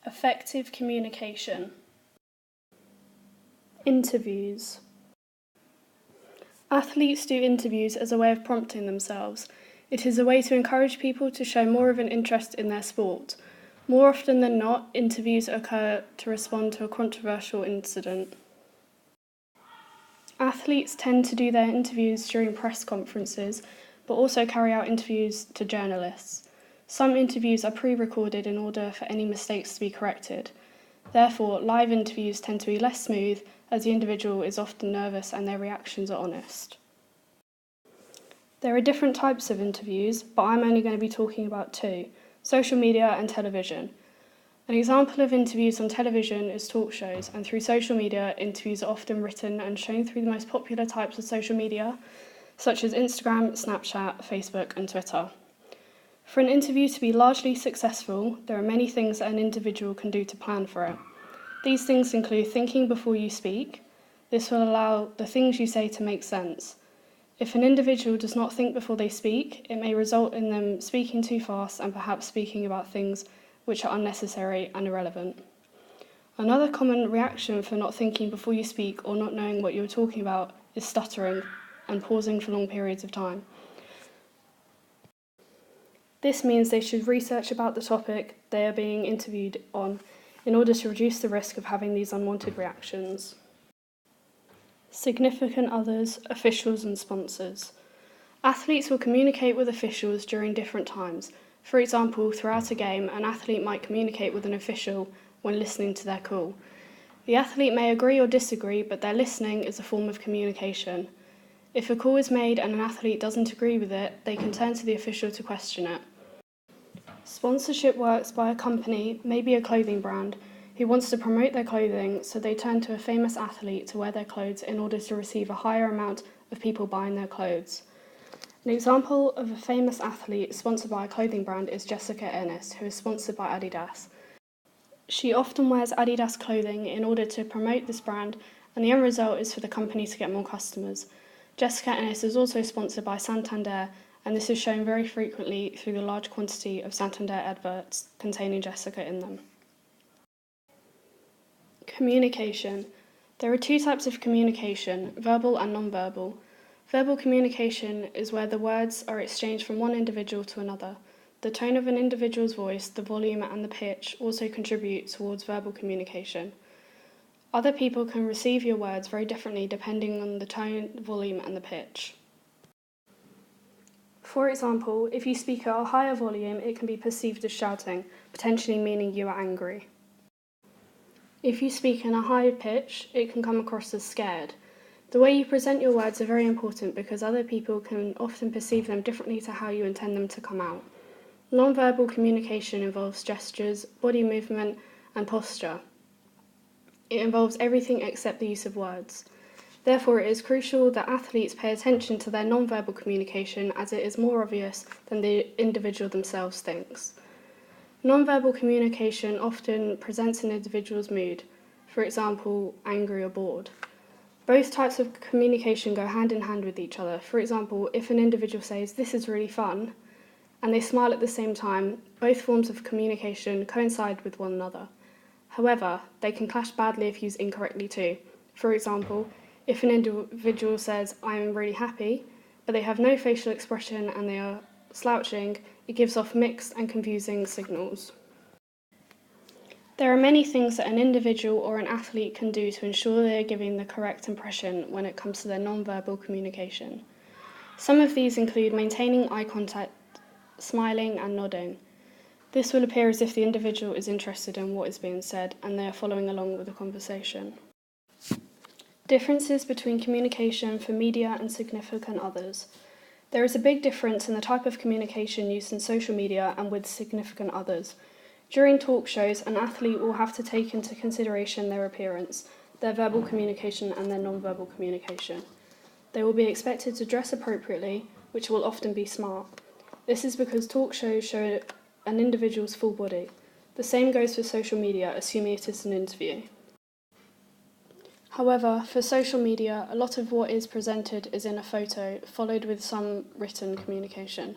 Effective communication. Interviews. Athletes do interviews as a way of prompting themselves. It is a way to encourage people to show more of an interest in their sport. More often than not, interviews occur to respond to a controversial incident. Athletes tend to do their interviews during press conferences, but also carry out interviews to journalists. Some interviews are pre-recorded in order for any mistakes to be corrected. Therefore, live interviews tend to be less smooth, as the individual is often nervous and their reactions are honest. There are different types of interviews, but I'm only going to be talking about two: social media and television. An example of interviews on television is talk shows, and through social media, interviews are often written and shown through the most popular types of social media, such as Instagram, Snapchat, Facebook, and Twitter. For an interview to be largely successful, there are many things that an individual can do to plan for it. These things include thinking before you speak. This will allow the things you say to make sense. If an individual does not think before they speak, it may result in them speaking too fast and perhaps speaking about things which are unnecessary and irrelevant. Another common reaction for not thinking before you speak or not knowing what you're talking about is stuttering and pausing for long periods of time. This means they should research about the topic they are being interviewed on in order to reduce the risk of having these unwanted reactions. Significant others, officials and sponsors. Athletes will communicate with officials during different times. For example, throughout a game, an athlete might communicate with an official when listening to their call. The athlete may agree or disagree, but their listening is a form of communication. If a call is made and an athlete doesn't agree with it, they can turn to the official to question it. Sponsorship works by a company, maybe a clothing brand, who wants to promote their clothing, so they turn to a famous athlete to wear their clothes in order to receive a higher amount of people buying their clothes. An example of a famous athlete sponsored by a clothing brand is Jessica Ennis, who is sponsored by Adidas. She often wears Adidas clothing in order to promote this brand, and the end result is for the company to get more customers. Jessica Ennis is also sponsored by Santander, and this is shown very frequently through the large quantity of Santander adverts containing Jessica in them. Communication. There are two types of communication, verbal and non-verbal. Verbal communication is where the words are exchanged from one individual to another. The tone of an individual's voice, the volume and the pitch also contribute towards verbal communication. Other people can receive your words very differently depending on the tone, volume and the pitch. For example, if you speak at a higher volume, it can be perceived as shouting, potentially meaning you are angry. If you speak in a higher pitch, it can come across as scared. The way you present your words are very important because other people can often perceive them differently to how you intend them to come out. Non-verbal communication involves gestures, body movement, and posture. It involves everything except the use of words. Therefore, it is crucial that athletes pay attention to their non-verbal communication, as it is more obvious than the individual themselves thinks. Non-verbal communication often presents an individual's mood, for example, angry or bored. Both types of communication go hand in hand with each other. For example, if an individual says, "This is really fun," and they smile at the same time, both forms of communication coincide with one another. However, they can clash badly if used incorrectly too. For example, if an individual says, "I am really happy," but they have no facial expression and they are slouching, it gives off mixed and confusing signals. There are many things that an individual or an athlete can do to ensure they are giving the correct impression when it comes to their non-verbal communication. Some of these include maintaining eye contact, smiling and nodding. This will appear as if the individual is interested in what is being said and they are following along with the conversation. Differences between communication for media and significant others. There is a big difference in the type of communication used in social media and with significant others. During talk shows, an athlete will have to take into consideration their appearance, their verbal communication and their non-verbal communication. They will be expected to dress appropriately, which will often be smart. This is because talk shows show an individual's full body. The same goes for social media, assuming it is an interview. However, for social media, a lot of what is presented is in a photo, followed with some written communication.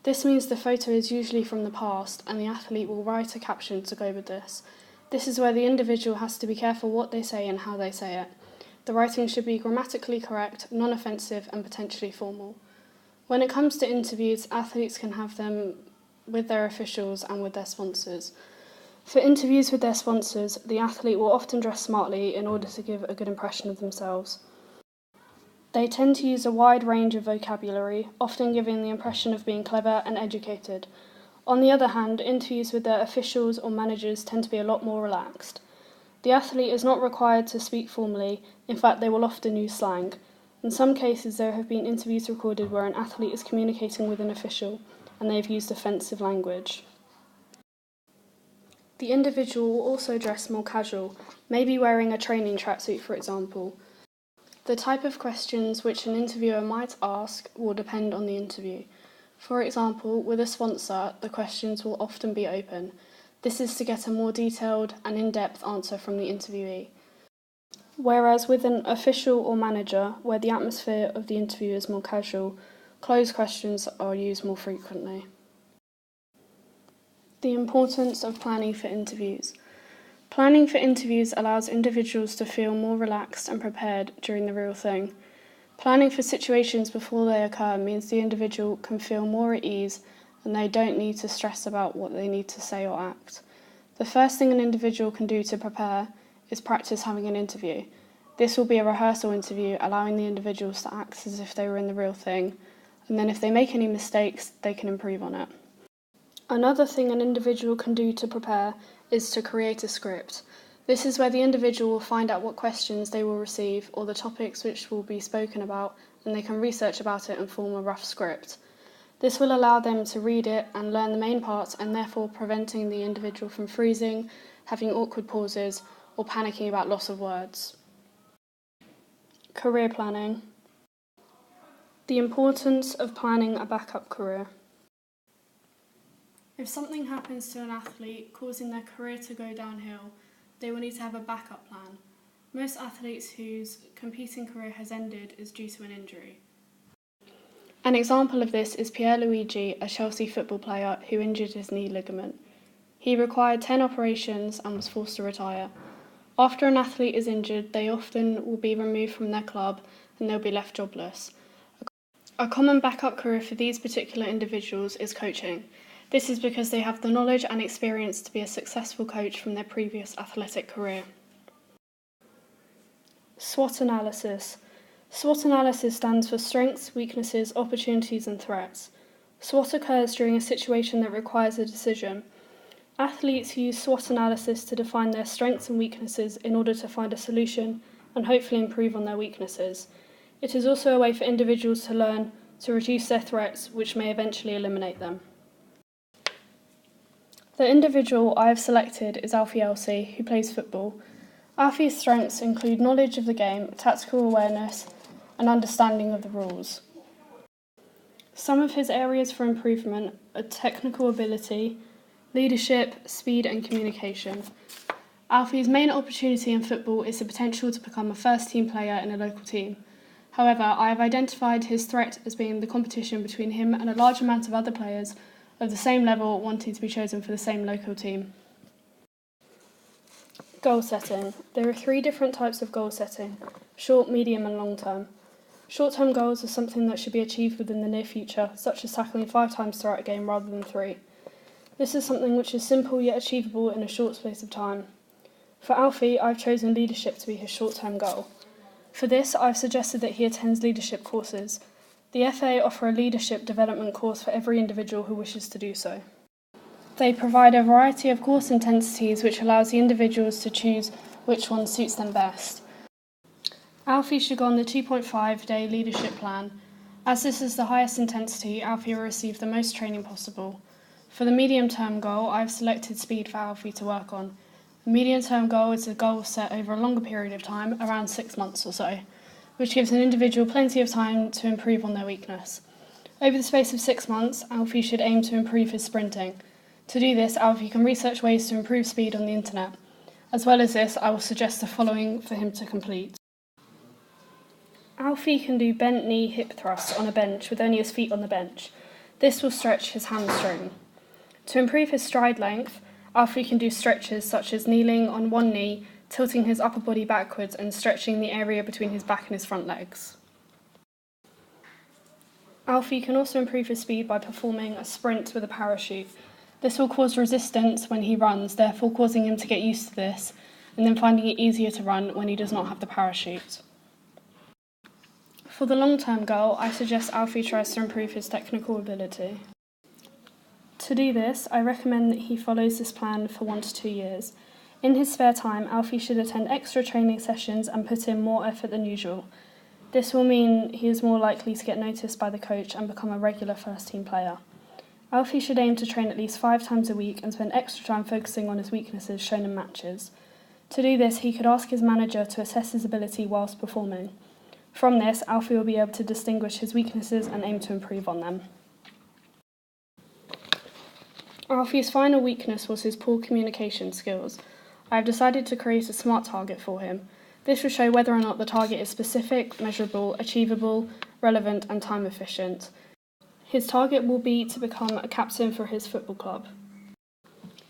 This means the photo is usually from the past and the athlete will write a caption to go with this. This is where the individual has to be careful what they say and how they say it. The writing should be grammatically correct, non-offensive and potentially formal. When it comes to interviews, athletes can have them with their officials and with their sponsors. For interviews with their sponsors, the athlete will often dress smartly in order to give a good impression of themselves. They tend to use a wide range of vocabulary, often giving the impression of being clever and educated. On the other hand, interviews with their officials or managers tend to be a lot more relaxed. The athlete is not required to speak formally, in fact they will often use slang. In some cases there have been interviews recorded where an athlete is communicating with an official and they have used offensive language. The individual will also dress more casual, maybe wearing a training tracksuit for example. The type of questions which an interviewer might ask will depend on the interview. For example, with a sponsor, the questions will often be open. This is to get a more detailed and in-depth answer from the interviewee. Whereas with an official or manager, where the atmosphere of the interview is more casual, closed questions are used more frequently. The importance of planning for interviews. Planning for interviews allows individuals to feel more relaxed and prepared during the real thing. Planning for situations before they occur means the individual can feel more at ease and they don't need to stress about what they need to say or act. The first thing an individual can do to prepare is practice having an interview. This will be a rehearsal interview, allowing the individuals to act as if they were in the real thing, and then if they make any mistakes, they can improve on it. Another thing an individual can do to prepare is to create a script. This is where the individual will find out what questions they will receive or the topics which will be spoken about, and they can research about it and form a rough script. This will allow them to read it and learn the main parts, and therefore preventing the individual from freezing, having awkward pauses, or panicking about loss of words. Career planning. The importance of planning a backup career. If something happens to an athlete causing their career to go downhill, they will need to have a backup plan. Most athletes whose competing career has ended is due to an injury. An example of this is Pierluigi, a Chelsea football player who injured his knee ligament. He required 10 operations and was forced to retire. After an athlete is injured, they often will be removed from their club and they'll be left jobless. A common backup career for these particular individuals is coaching. This is because they have the knowledge and experience to be a successful coach from their previous athletic career. SWOT analysis. SWOT analysis stands for strengths, weaknesses, opportunities and threats. SWOT occurs during a situation that requires a decision. Athletes use SWOT analysis to define their strengths and weaknesses in order to find a solution and hopefully improve on their weaknesses. It is also a way for individuals to learn to reduce their threats, which may eventually eliminate them. The individual I have selected is Alfie Elsey, who plays football. Alfie's strengths include knowledge of the game, tactical awareness, and understanding of the rules. Some of his areas for improvement are technical ability, leadership, speed, and communication. Alfie's main opportunity in football is the potential to become a first-team player in a local team. However, I have identified his threat as being the competition between him and a large amount of other players of the same level wanting to be chosen for the same local team. Goal setting. There are 3 different types of goal setting: short, medium and long term. Short-term goals are something that should be achieved within the near future, such as tackling 5 times throughout a game rather than 3. This is something which is simple yet achievable in a short space of time. For Alfie, I've chosen leadership to be his short-term goal. For this, I've suggested that he attends leadership courses. The FA offer a leadership development course for every individual who wishes to do so. They provide a variety of course intensities which allows the individuals to choose which one suits them best. Alfie should go on the 2.5-day leadership plan. As this is the highest intensity, Alfie will receive the most training possible. For the medium-term goal, I've selected speed for Alfie to work on. The medium-term goal is a goal set over a longer period of time, around 6 months or so, which gives an individual plenty of time to improve on their weakness. Over the space of 6 months, Alfie should aim to improve his sprinting. To do this, Alfie can research ways to improve speed on the internet. As well as this, I will suggest the following for him to complete. Alfie can do bent knee hip thrusts on a bench with only his feet on the bench. This will stretch his hamstring. To improve his stride length, Alfie can do stretches such as kneeling on one knee, tilting his upper body backwards and stretching the area between his back and his front legs. Alfie can also improve his speed by performing a sprint with a parachute. This will cause resistance when he runs, therefore causing him to get used to this, and then finding it easier to run when he does not have the parachute. For the long-term goal, I suggest Alfie tries to improve his technical ability. To do this, I recommend that he follows this plan for 1 to 2 years. In his spare time, Alfie should attend extra training sessions and put in more effort than usual. This will mean he is more likely to get noticed by the coach and become a regular first-team player. Alfie should aim to train at least 5 times a week and spend extra time focusing on his weaknesses shown in matches. To do this, he could ask his manager to assess his ability whilst performing. From this, Alfie will be able to distinguish his weaknesses and aim to improve on them. Alfie's final weakness was his poor communication skills. I have decided to create a SMART target for him. This will show whether or not the target is specific, measurable, achievable, relevant and time efficient. His target will be to become a captain for his football club.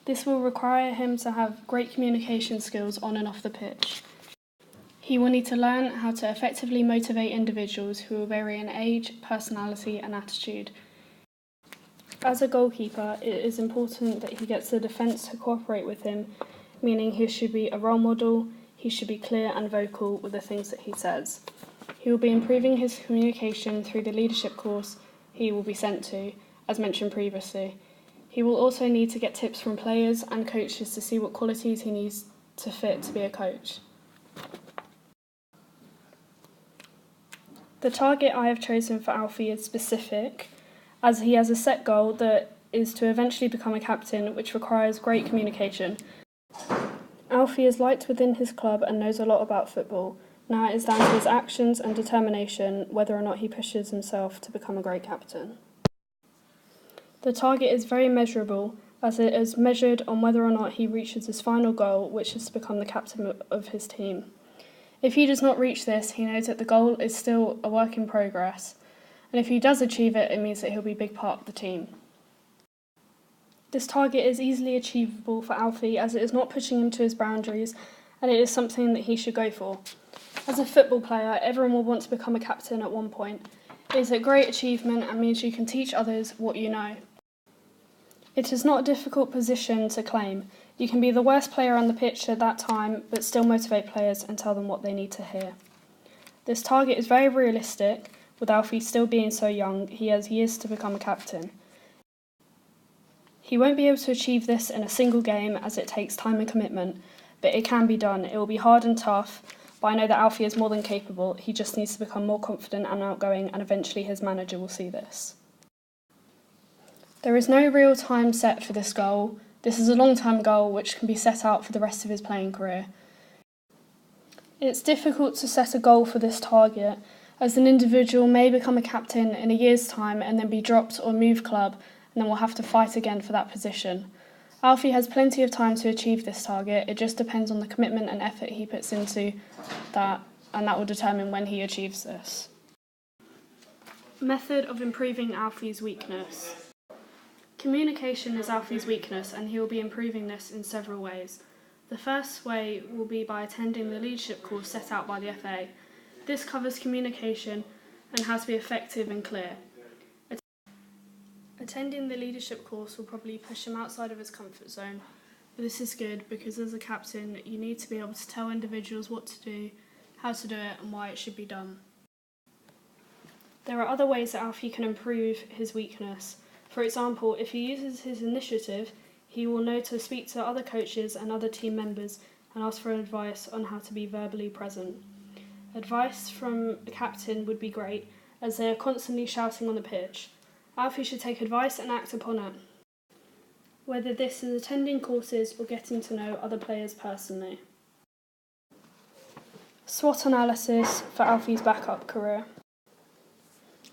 This will require him to have great communication skills on and off the pitch. He will need to learn how to effectively motivate individuals who will vary in age, personality and attitude. As a goalkeeper, it is important that he gets the defence to cooperate with him, meaning he should be a role model, he should be clear and vocal with the things that he says. He will be improving his communication through the leadership course he will be sent to, as mentioned previously. He will also need to get tips from players and coaches to see what qualities he needs to fit to be a coach. The target I have chosen for Alfie is specific, as he has a set goal that is to eventually become a captain, which requires great communication. Alfie is liked within his club and knows a lot about football. Now it is down to his actions and determination whether or not he pushes himself to become a great captain. The target is very measurable, as it is measured on whether or not he reaches his final goal, which is to become the captain of his team. If he does not reach this, he knows that the goal is still a work in progress, and if he does achieve it, it means that he'll be a big part of the team. This target is easily achievable for Alfie, as it is not pushing him to his boundaries, and it is something that he should go for. As a football player, everyone will want to become a captain at one point. It is a great achievement and means you can teach others what you know. It is not a difficult position to claim. You can be the worst player on the pitch at that time, but still motivate players and tell them what they need to hear. This target is very realistic. With Alfie still being so young, he has years to become a captain. He won't be able to achieve this in a single game, as it takes time and commitment, but it can be done. It will be hard and tough, but I know that Alfie is more than capable. He just needs to become more confident and outgoing, and eventually his manager will see this. There is no real time set for this goal. This is a long-term goal which can be set out for the rest of his playing career. It's difficult to set a goal for this target, as an individual may become a captain in a year's time and then be dropped or move club, and then will have to fight again for that position. Alfie has plenty of time to achieve this target. It just depends on the commitment and effort he puts into that, and that will determine when he achieves this. Method of improving Alfie's weakness. Communication is Alfie's weakness, and he will be improving this in several ways. The first way will be by attending the leadership course set out by the FA. This covers communication and how to be effective and clear. Attending the leadership course will probably push him outside of his comfort zone, but this is good because as a captain you need to be able to tell individuals what to do, how to do it and why it should be done. There are other ways that Alfie can improve his weakness. For example, if he uses his initiative, he will know to speak to other coaches and other team members and ask for advice on how to be verbally present. Advice from a captain would be great, as they are constantly shouting on the pitch. Alfie should take advice and act upon it, whether this is attending courses or getting to know other players personally. SWOT analysis for Alfie's backup career.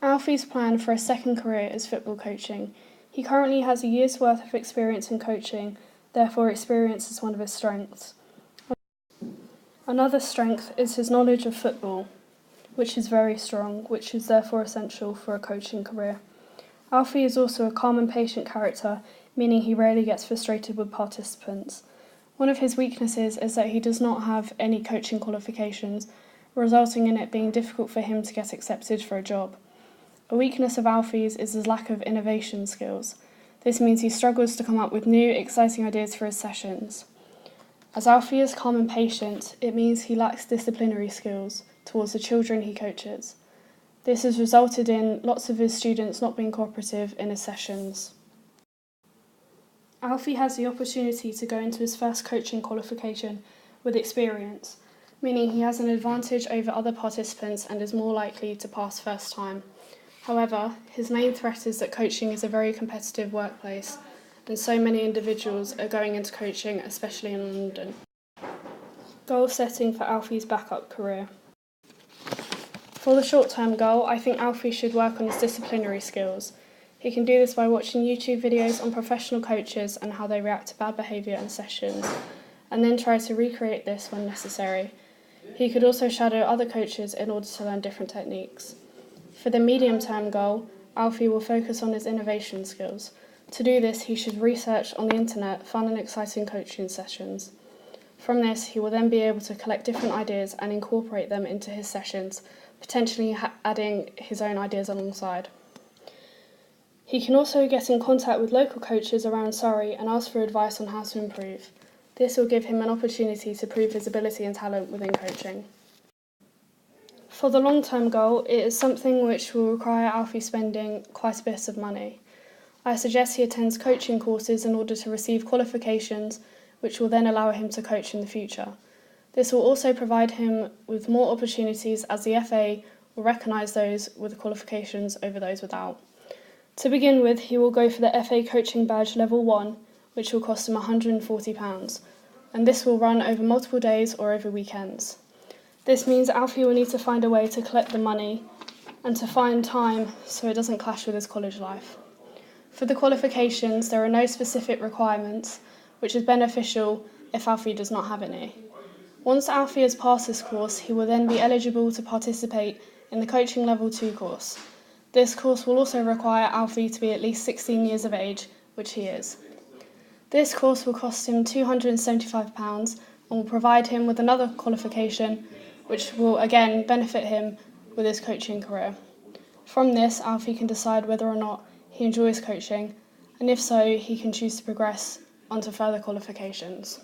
Alfie's plan for a second career is football coaching. He currently has a year's worth of experience in coaching, therefore experience is one of his strengths. Another strength is his knowledge of football, which is very strong, which is therefore essential for a coaching career. Alfie is also a calm and patient character, meaning he rarely gets frustrated with participants. One of his weaknesses is that he does not have any coaching qualifications, resulting in it being difficult for him to get accepted for a job. A weakness of Alfie's is his lack of innovation skills. This means he struggles to come up with new, exciting ideas for his sessions. As Alfie is calm and patient, it means he lacks disciplinary skills towards the children he coaches. This has resulted in lots of his students not being cooperative in his sessions. Alfie has the opportunity to go into his first coaching qualification with experience, meaning he has an advantage over other participants and is more likely to pass first time. However, his main threat is that coaching is a very competitive workplace, and so many individuals are going into coaching, especially in London. Goal setting for Alfie's backup career. For the short-term goal, I think Alfie should work on his disciplinary skills. He can do this by watching YouTube videos on professional coaches and how they react to bad behaviour in sessions, and then try to recreate this when necessary. He could also shadow other coaches in order to learn different techniques. For the medium-term goal, Alfie will focus on his innovation skills. To do this, he should research on the internet fun and exciting coaching sessions. From this, he will then be able to collect different ideas and incorporate them into his sessions, potentially adding his own ideas alongside. He can also get in contact with local coaches around Surrey and ask for advice on how to improve. This will give him an opportunity to prove his ability and talent within coaching. For the long-term goal, it is something which will require Alfie spending quite a bit of money. I suggest he attends coaching courses in order to receive qualifications, which will then allow him to coach in the future. This will also provide him with more opportunities, as the FA will recognise those with qualifications over those without. To begin with, he will go for the FA Coaching Badge Level 1, which will cost him £140, and this will run over multiple days or over weekends. This means Alfie will need to find a way to collect the money and to find time so it doesn't clash with his college life. For the qualifications, there are no specific requirements, which is beneficial if Alfie does not have any. Once Alfie has passed this course, he will then be eligible to participate in the Coaching Level 2 course. This course will also require Alfie to be at least 16 years of age, which he is. This course will cost him £275 and will provide him with another qualification, which will again benefit him with his coaching career. From this, Alfie can decide whether or not he enjoys coaching, and if so, he can choose to progress onto further qualifications.